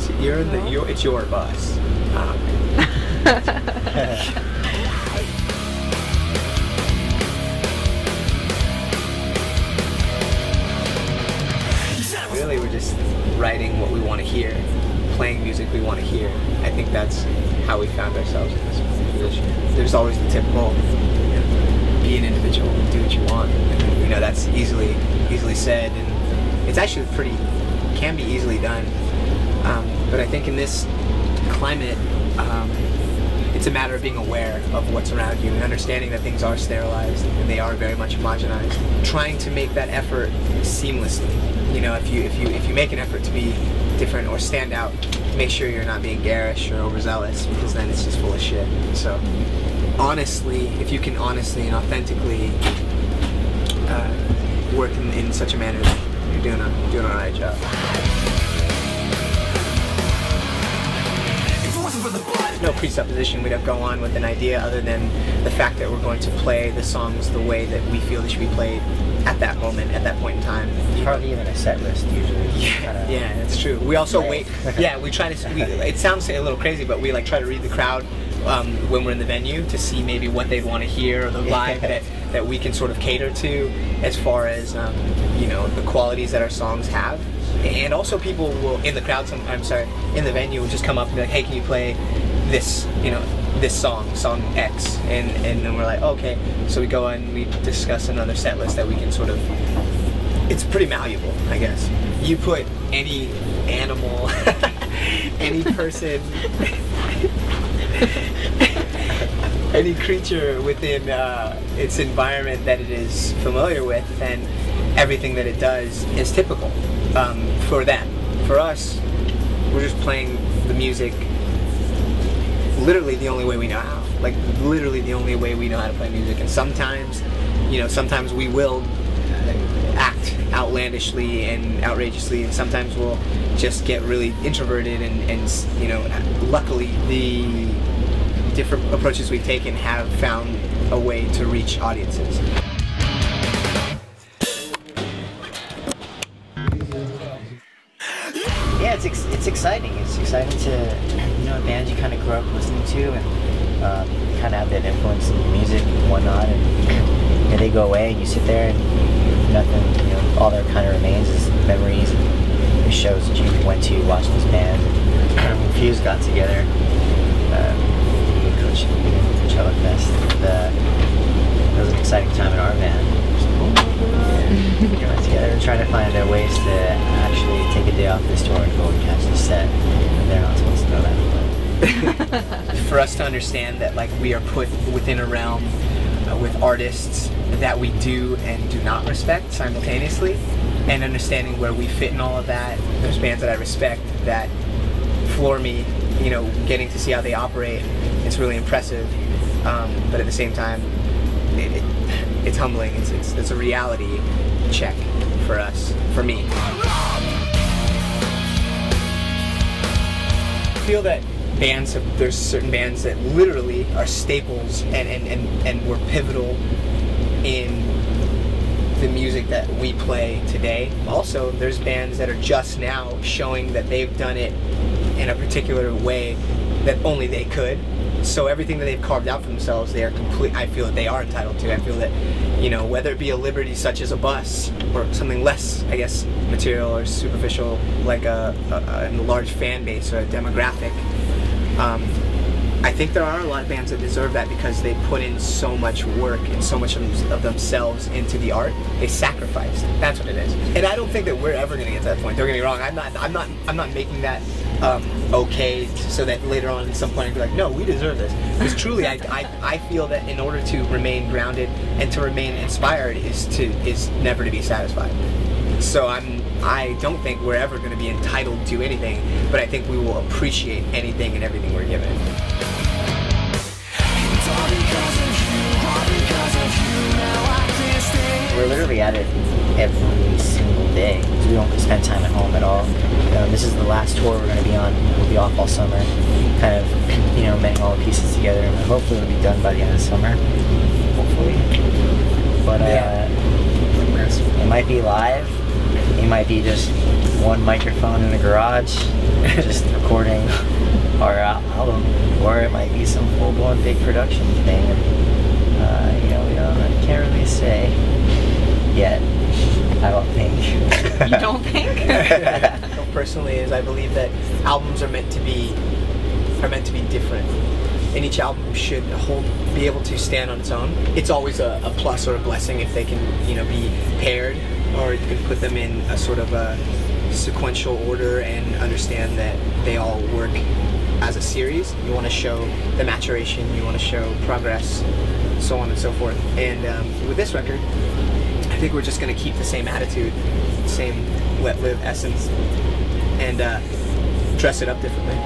It's your bus. Really, we're just writing what we want to hear, playing music we want to hear. I think that's how we found ourselves in this position. There's always the typical, be an individual, do what you want. And, that's easily said, and it's actually can be easily done. But I think in this climate, it's a matter of being aware of what's around you and understanding that things are sterilized and they are very much homogenized. Trying to make that effort seamlessly. If you make an effort to be different or stand out, make sure you're not being garish or overzealous, because then it's just full of shit. So honestly, if you can honestly and authentically work in such a manner, you're doing an alright job. No presupposition we'd go on with an idea other than the fact that we're going to play the songs the way that we feel they should be played at that moment, at that point in time. It's hardly even a set list usually. Yeah, that's true. We also wait. Yeah, we try to. It sounds a little crazy, but we try to read the crowd when we're in the venue to see maybe what they'd want to hear or the vibe that we can sort of cater to as far as the qualities that our songs have. And also people will in the crowd sometimes, in the venue will just come up and be like, hey, can you play this, this song X, and then we're like, okay, so we go and we discuss another set list that we can sort of, it's pretty malleable, I guess. You put any animal, any person, any creature within its environment that it is familiar with, and everything that it does is typical for them. For us, we're just playing the music literally the only way we know how. Like, literally the only way we know how to play music. And sometimes, sometimes we will act outlandishly and outrageously, and sometimes we'll just get really introverted and luckily the different approaches we've taken have found a way to reach audiences. Yeah, it's exciting. It's exciting to bands you kind of grew up listening to and kind of have that influence in your music and whatnot, and they go away and you sit there and nothing, all that kind of remains is memories and the shows that you went to, watched this band. When Fuse got together, Coachella Fest, it was an exciting time in our band. Got together and trying to find ways to actually take a day off this tour and go and catch the set. And they're not supposed to know that. For us to understand that we are put within a realm with artists that we do and do not respect simultaneously, and understanding where we fit in all of that. There's bands that I respect that floor me, getting to see how they operate. It's really impressive, but at the same time, it's humbling. It's a reality check for us, for me. I feel that there's certain bands that literally are staples and were pivotal in the music that we play today. Also, there's bands that are just now showing that they've done it in a particular way that only they could. So everything that they've carved out for themselves, they are I feel that they are entitled to. I feel that, whether it be a liberty such as a bus or something less, I guess, material or superficial, like a large fan base or a demographic, I think there are a lot of bands that deserve that because they put in so much work and so much of themselves into the art. They sacrificed. That's what it is. And I don't think that we're ever going to get to that point. Don't get me wrong. I'm not making that okay so that later on at some point I'd be like, no, we deserve this. Because truly, I feel that in order to remain grounded and to remain inspired is never to be satisfied. So I don't think we're ever going to be entitled to anything, but I think we will appreciate anything and everything we're given. We're literally at it every single day because we don't spend time at home at all. This is the last tour we're going to be on. We'll be off all summer, kind of, mending all the pieces together, and hopefully it'll be done by the end of the summer. Hopefully. But it might be live. it might be just one microphone in the garage, just recording our album, or it might be some full-blown big production thing. And, you know, I can't really say yet. I don't think. You don't think? Personally, is I believe that albums are meant to be different, and each album should be able to stand on its own. It's always a plus or a blessing if they can, you know, be paired, or you can put them in a sort of a sequential order and understand that they all work as a series. You want to show the maturation, you want to show progress, so on and so forth. And with this record, I think we're just going to keep the same attitude, same let live essence, and dress it up differently.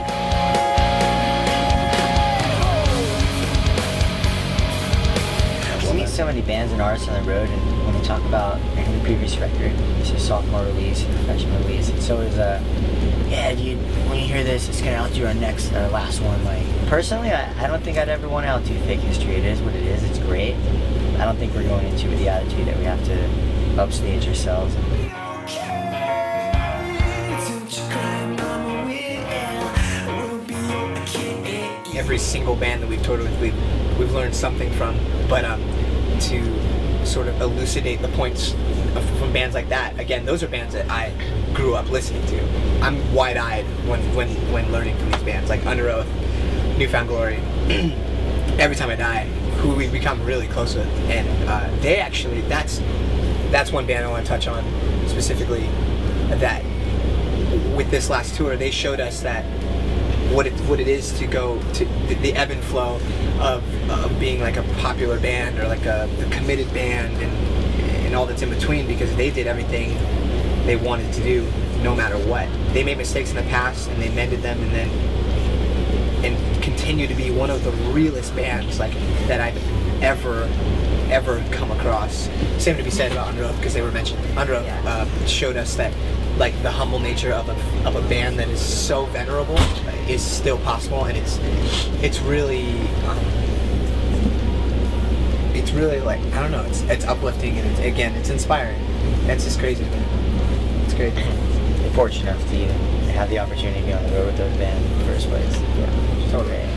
We meet so many bands and artists on the road, and when we talk about the previous record, it's a sophomore release and a freshman release, it's always yeah, dude, when you hear this, it's gonna outdo our last one. Like, personally, I don't think I'd ever want to outdo Fake History. It is what it is. It's great. I don't think we're going into it with the attitude that we have to upstage ourselves. Every single band that we've toured with, we've learned something from, but to sort of elucidate the points from bands like that, again, those are bands that I grew up listening to. I'm wide-eyed when learning from these bands, like Under Oath, Newfound Glory, Every Time I Die, who we've become really close with, and they actually, that's one band I want to touch on specifically, that with this last tour, they showed us that what it is to go to the ebb and flow of being like a popular band or like a committed band and all that's in between, because they did everything they wanted to do no matter what. They made mistakes in the past and they mended them, and continue to be one of the realest bands like that I've ever come across. Same to be said about Under Oath, because they were mentioned. Under Oath showed us that like the humble nature of a band that is so venerable is still possible, and it's really like, I don't know, it's uplifting, and it's inspiring. It's just crazy. It's great. We're fortunate enough to have the opportunity to be on the road with those bands in the first place. Yeah, so great.